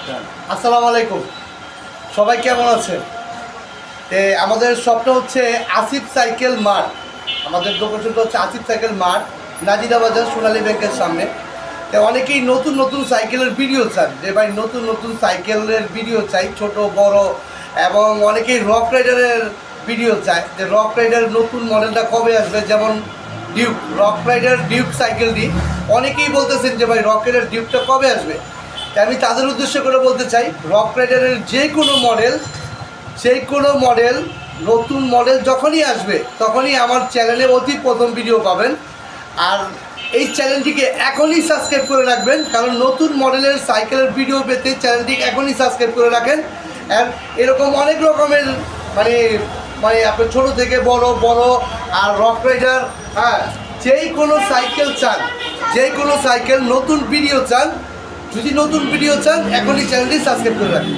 আসসালামু আলাইকুম, সবাই কেমন আছেন? আমাদের শপটা হচ্ছে আসিফ সাইকেল মার্ট। আমাদের দোকানটা হচ্ছে আসিফ সাইকেল মার্ট, নাজিরা বাজার, সোনালী ব্যাংকের সামনে। অনেকেই নতুন নতুন সাইকেলের ভিডিও চান, যে ভাই নতুন নতুন সাইকেলের ভিডিও চাই, ছোট বড়, এবং অনেকেই রক রাইডারের ভিডিও চায়, যে রক রাইডার নতুন মডেলটা কবে আসবে। যেমন ডিউক, রক রাইডার ডিউক সাইকেলটি অনেকেই বলতেছেন যে ভাই রক রাইডার ডিউকটা কবে আসবে। আমি তাদের উদ্দেশ্য করে বলতে চাই, রক রাইডারের যে কোনো মডেল নতুন মডেল যখনই আসবে তখনই আমার চ্যানেলে অতি প্রথম ভিডিও পাবেন। আর এই চ্যানেলটিকে এখনই সাবস্ক্রাইব করে রাখবেন, কারণ নতুন মডেলের সাইকেলের ভিডিও পেতে চ্যানেলটিকে এখনই সাবস্ক্রাইব করে রাখেন। আর এরকম অনেক রকমের মানে মানে আপনার ছোটো থেকে বড় আর রক রাইডার, যেই কোনো সাইকেল চান, নতুন ভিডিও চান, যদি নতুন ভিডিও চান এখনই চ্যানেলটি সাবস্ক্রাইব করে রাখুন।